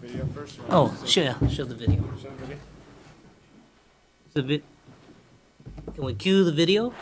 video first? Oh, sure, yeah, show the video. Can we cue the video?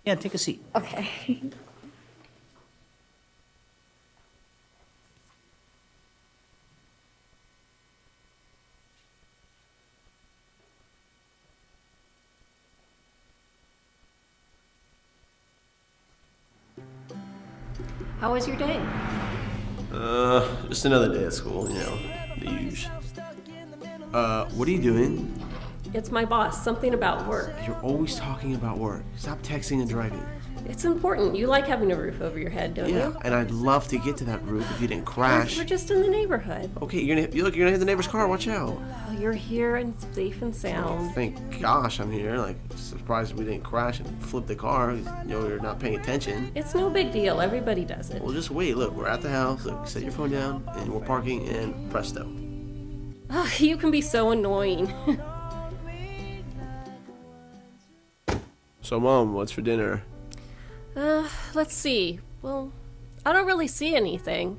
Yeah, take a seat. Okay. How was your day? Just another day at school, you know, the usual. What are you doing? It's my boss. Something about work. You're always talking about work. Stop texting and driving. It's important. You like having a roof over your head, don't Yeah, you? and I'd love to get to that roof if you didn't crash. We're just in the neighborhood. Okay, you're gonna hit the neighbor's car. Watch out. Oh, you're here and safe and sound. Thank gosh I'm here. Like, surprised we didn't crash and flip the car. You know, you're not paying attention. It's no big deal. Everybody does it. Well, just wait. Look, we're at the house. Look, set your phone down, and we're parking, and presto. Oh, you can be so annoying. So, Mom, what's for dinner? Let's see. Well, I don't really see anything.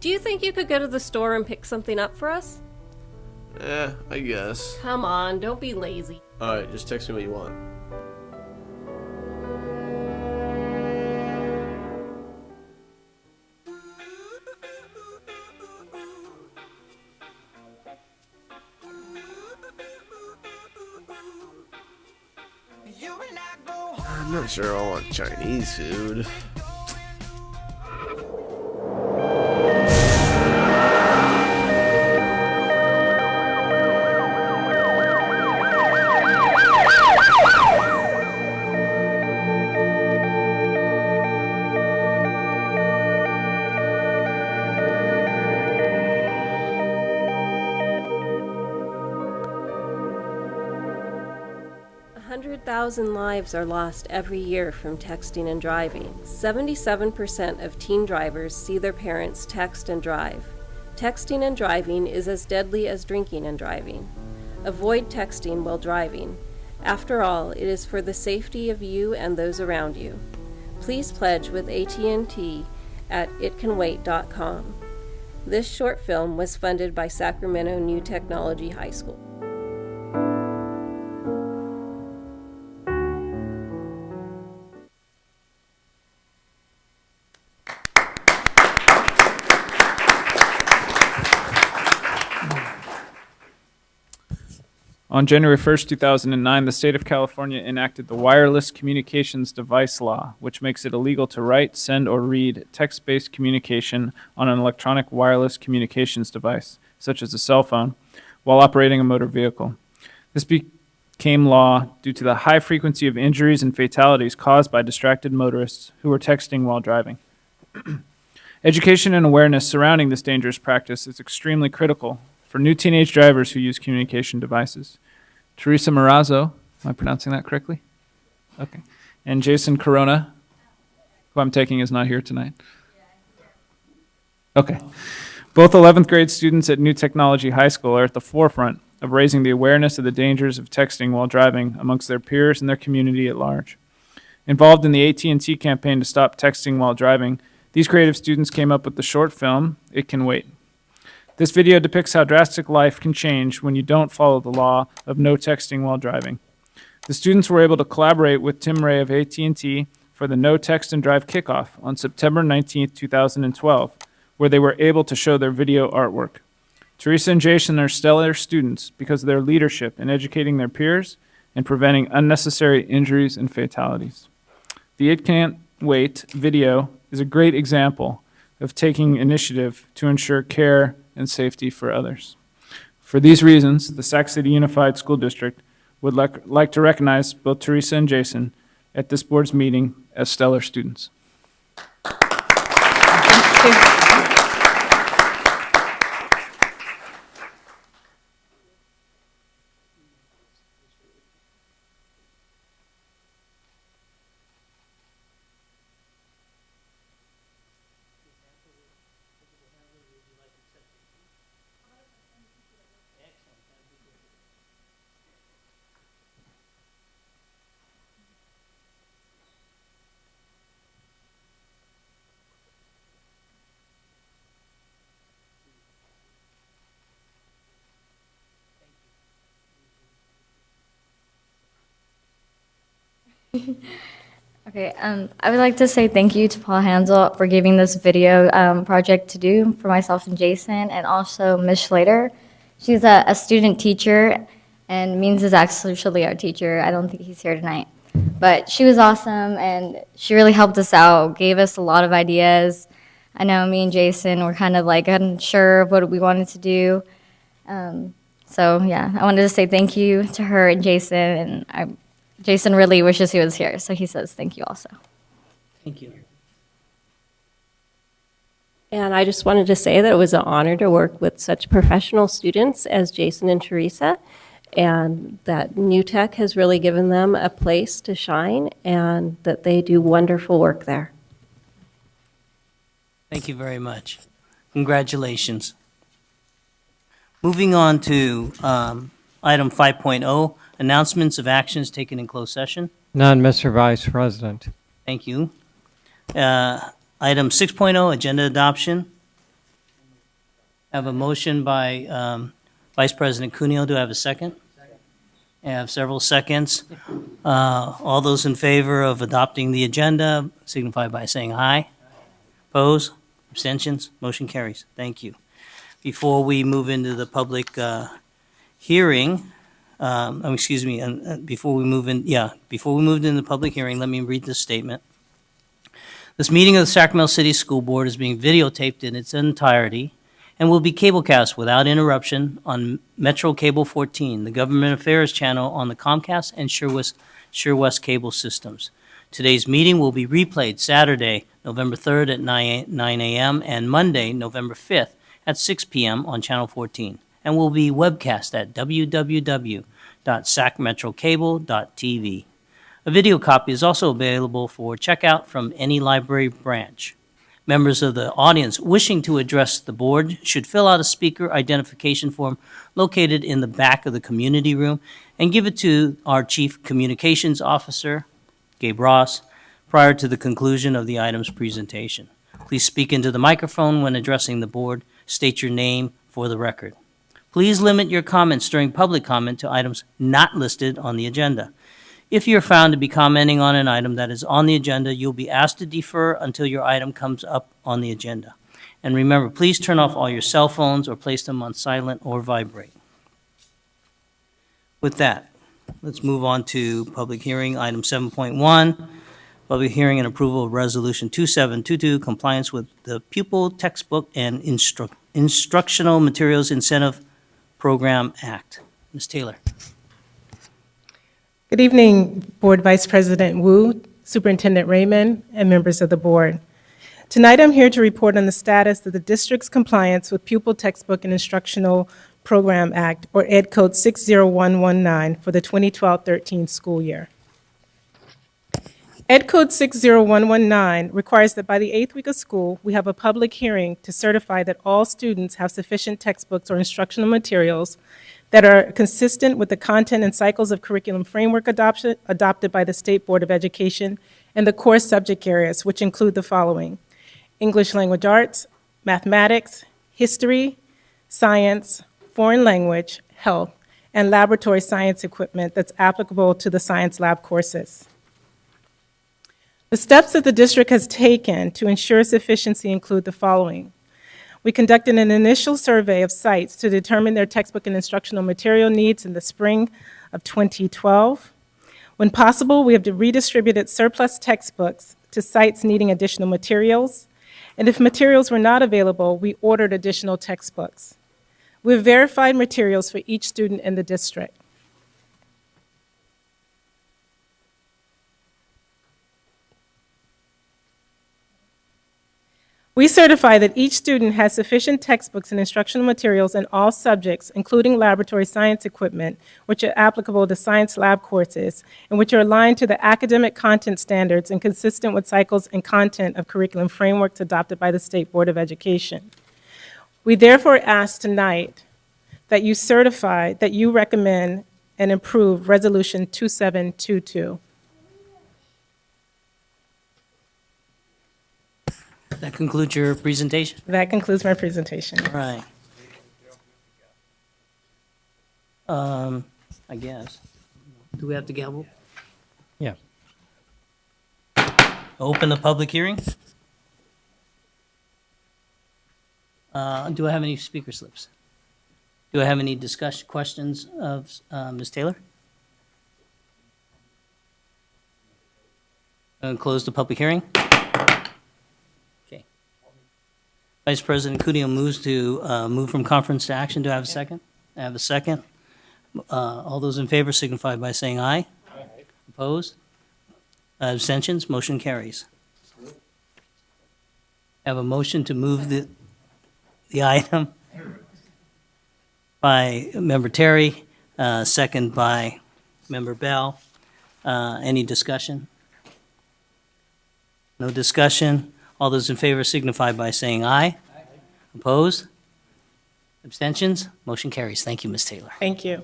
Do you think you could go to the store and pick something up for us? I guess. Come on, don't be lazy. Alright, just text me what you want. I'm not sure I want Chinese food. A 100,000 lives are lost every year from texting and driving. 77% of teen drivers see their parents text and drive. Texting and driving is as deadly as drinking and driving. Avoid texting while driving. After all, it is for the safety of you and those around you. Please pledge with AT&T at itcanwait.com. This short film was funded by Sacramento New Technology High School. On January 1st, 2009, the state of California enacted the Wireless Communications Device Law, which makes it illegal to write, send, or read text-based communication on an electronic wireless communications device, such as a cell phone, while operating a motor vehicle. This became law due to the high frequency of injuries and fatalities caused by distracted motorists who were texting while driving. Education and awareness surrounding this dangerous practice is extremely critical for new teenage drivers who use communication devices. Teresa Marazzo, am I pronouncing that correctly? Okay. And Jason Corona, who I'm taking is not here tonight. Okay. Both 11th grade students at New Technology High School are at the forefront of raising the awareness of the dangers of texting while driving amongst their peers and their community at large. Involved in the AT&T campaign to stop texting while driving, these creative students came up with the short film, It Can Wait. This video depicts how drastic life can change when you don't follow the law of no texting while driving. The students were able to collaborate with Tim Ray of AT&T for the No Text and Drive kickoff on September 19, 2012, where they were able to show their video artwork. Teresa and Jason are stellar students because of their leadership in educating their peers and preventing unnecessary injuries and fatalities. The It Can't Wait video is a great example of taking initiative to ensure care and safety for others. For these reasons, the Sac City Unified School District would like to recognize both Teresa and Jason at this board's meeting as stellar students. Okay, I would like to say thank you to Paul Hansel for giving this video project to do for myself and Jason, and also Ms. Schlater. She's a student teacher, and Means is actually our teacher. I don't think he's here tonight. But she was awesome, and she really helped us out, gave us a lot of ideas. I know me and Jason were kind of like unsure of what we wanted to do. So yeah, I wanted to say thank you to her and Jason, and Jason really wishes he was here, so he says thank you also. Thank you. And I just wanted to say that it was an honor to work with such professional students as Jason and Teresa, and that New Tech has really given them a place to shine, and that they do wonderful work there. Thank you very much. Congratulations. Moving on to item 5.0, announcements of actions taken in closed session. None, Mr. Vice President. Thank you. Item 6.0, agenda adoption. I have a motion by Vice President Cuneo. Do I have a second? I have several seconds. All those in favor of adopting the agenda signify by saying aye. Opposed? Abstentions? Motion carries. Thank you. Before we move into the public hearing, before we move into the public hearing, let me read this statement. This meeting of the Sacramento City School Board is being videotaped in its entirety and will be cablecast without interruption on Metro Cable 14, the Government Affairs channel on the Comcast and SureWest cable systems. Today's meeting will be replayed Saturday, November 3rd at 9 a.m. and Monday, November 5th at 6 p.m. on Channel 14, and will be webcast at www.sacmetrocable.tv. A video copy is also available for checkout from any library branch. Members of the audience wishing to address the board should fill out a speaker identification form located in the back of the community room and give it to our Chief Communications Officer, Gabe Ross, prior to the conclusion of the item's presentation. Please speak into the microphone when addressing the board. State your name for the record. Please limit your comments during public comment to items not listed on the agenda. If you're found to be commenting on an item that is on the agenda, you'll be asked to defer until your item comes up on the agenda. And remember, please turn off all your cell phones or place them on silent or vibrate. With that, let's move on to public hearing, item 7.1, public hearing and approval of Resolution 2722, compliance with the Pupil Textbook and Instructional Materials Incentive Program Act. Ms. Taylor. Good evening, Board Vice President Wu, Superintendent Raymond, and members of the board. Tonight I'm here to report on the status of the district's compliance with Pupil Textbook and Instructional Program Act, or Ed Code 60119, for the 2012-13 school year. Ed Code 60119 requires that by the 8th week of school, we have a public hearing to certify that all students have sufficient textbooks or instructional materials that are consistent with the content and cycles of curriculum framework adopted by the State Board of Education and the core subject areas, which include the following: English language arts, mathematics, history, science, foreign language, health, and laboratory science equipment that's applicable to the science lab courses. The steps that the district has taken to ensure sufficiency include the following. We conducted an initial survey of sites to determine their textbook and instructional material needs in the spring of 2012. When possible, we have redistributed surplus textbooks to sites needing additional materials, and if materials were not available, we ordered additional textbooks. We've verified materials for each student in the district. We certify that each student has sufficient textbooks and instructional materials in all subjects, including laboratory science equipment, which are applicable to science lab courses, and which are aligned to the academic content standards and consistent with cycles and content of curriculum frameworks adopted by the State Board of Education. We therefore ask tonight that you certify that you recommend and approve Resolution 2722. That concludes your presentation? That concludes my presentation. All right. I guess. Do we have to gavel? Yeah. Open the public hearing. Do I have any speaker slips? Do I have any questions of Ms. Taylor? Close the public hearing. Okay. Vice President Cuddio moves to move from conference to action. Do I have a second? I have a second. All those in favor signify by saying aye. Aye. Opposed? Abstentions? Motion carries. I have a motion to move the item by Member Terry, second by Member Bell. Any discussion? No discussion. All those in favor signify by saying aye. Aye. Opposed? Abstentions? Motion carries. Thank you, Ms. Taylor. Thank you.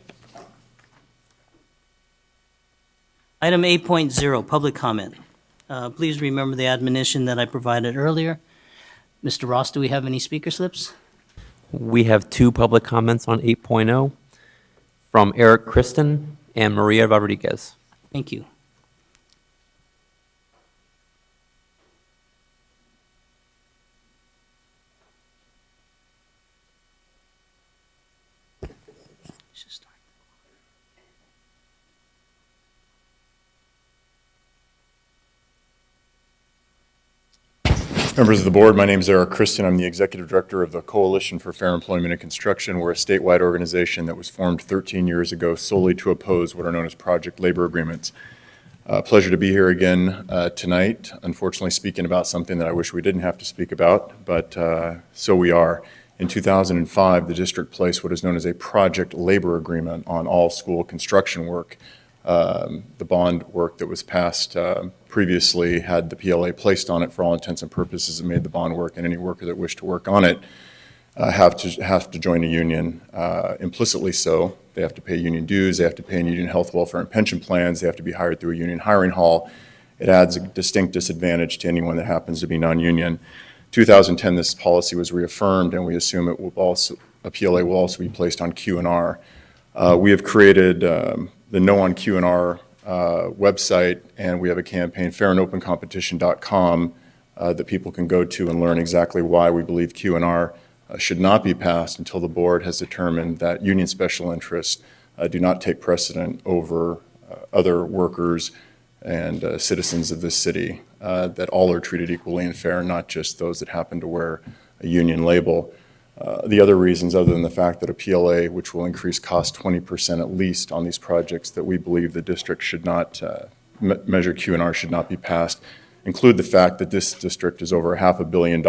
Item 8.0, public comment. Please remember the admonition that I provided earlier. Mr. Ross, do we have any speaker slips? We have two public comments on 8.0 from Eric Kristen and Maria Rodriguez. Thank you. Members of the board, my name is Eric Kristen. I'm the executive director of the Coalition for Fair Employment and Construction. We're a statewide organization that was formed 13 years ago solely to oppose what are known as project labor agreements. Pleasure to be here again tonight. Unfortunately, speaking about something that I wish we didn't have to speak about, but so we are. In 2005, the district placed what is known as a project labor agreement on all school construction work. The bond work that was passed previously had the PLA placed on it for all intents and purposes. It made the bond work, and any worker that wished to work on it have to join a union. Implicitly so, they have to pay union dues, they have to pay in union health, welfare, and pension plans, they have to be hired through a union hiring hall. It adds a distinct disadvantage to anyone that happens to be non-union. 2010, this policy was reaffirmed, and we assume it will also, a PLA will also be placed on Q&R. We have created the No on Q&R website, and we have a campaign, fairandopencompetition.com, that people can go to and learn exactly why we believe Q&R should not be passed until the board has determined that union special interests do not take precedent over other workers and citizens of this city, that all are treated equally and fair, not just those that happen to wear a union label. The other reasons, other than the fact that a PLA, which will increase cost 20% at least on these projects, that we believe the district should not, measure Q&R should not be passed, include the fact that this district is over $500 million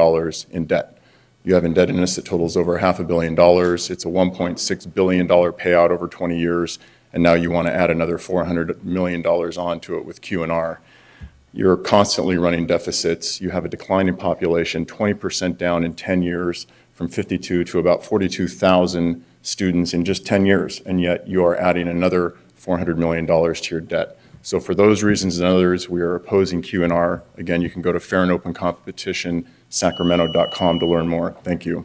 in debt. You have indebtedness that totals over $500 million. It's a $1.6 billion payout over 20 years, and now you want to add another $400 million onto it with Q&R. You're constantly running deficits. You have a declining population, 20% down in 10 years, from 52 to about 42,000 students in just 10 years, and yet you are adding another $400 million to your debt. So for those reasons and others, we are opposing Q&R. Again, you can go to fairandopencompetitionsacramento.com to learn more. Thank you.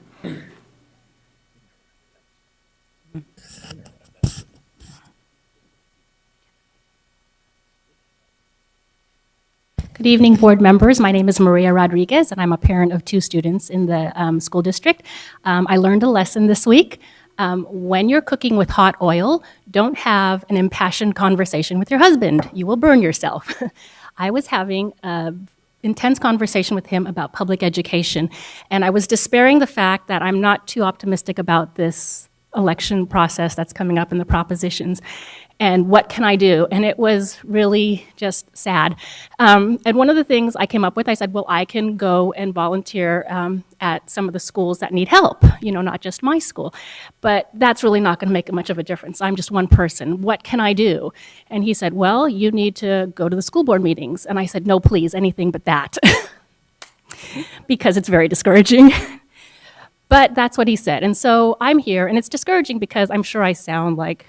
Good evening, board members. My name is Maria Rodriguez, and I'm a parent of two students in the school district. I learned a lesson this week. When you're cooking with hot oil, don't have an impassioned conversation with your husband. You will burn yourself. I was having an intense conversation with him about public education, and I was despairing the fact that I'm not too optimistic about this election process that's coming up in the propositions. And what can I do? And it was really just sad. And one of the things I came up with, I said, well, I can go and volunteer at some of the schools that need help, you know, not just my school. But that's really not gonna make much of a difference. I'm just one person. What can I do? And he said, well, you need to go to the school board meetings. And I said, no, please, anything but that. Because it's very discouraging. But that's what he said. And so I'm here, and it's discouraging because I'm sure I sound like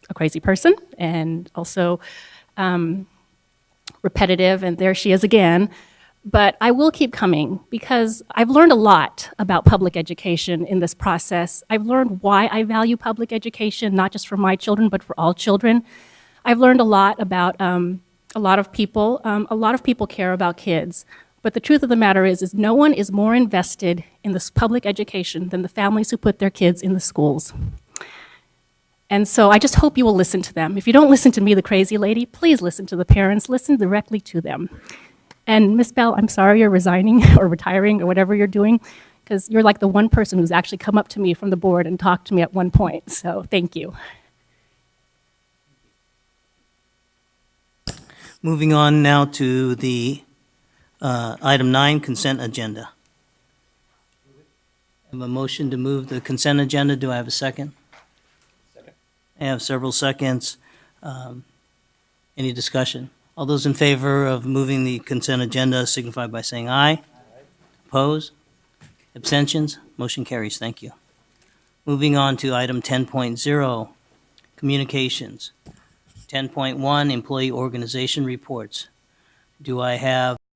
a crazy person and also repetitive, and there she is again. But I will keep coming because I've learned a lot about public education in this process. I've learned why I value public education, not just for my children, but for all children. I've learned a lot about a a lot of people care about kids. But the truth of the matter is no one is more invested in this public education than the families who put their kids in the schools. And so I just hope you will listen to them. If you don't listen to me, the crazy lady, please listen to the parents, listen directly to them. And Ms. Bell, I'm sorry you're resigning or retiring or whatever you're doing, because you're like the one person who's actually come up to me from the board and talked to me at one point. So thank you. Moving on now to the item 9, consent agenda. I have a motion to move the consent agenda. Do I have a second? Second. I have several seconds. Any discussion? All those in favor of moving the consent agenda signify by saying aye. Aye. Opposed? Abstentions? Motion carries. Thank you. Moving on to item 10.0, communications. 10.1, employee organization reports. Do I have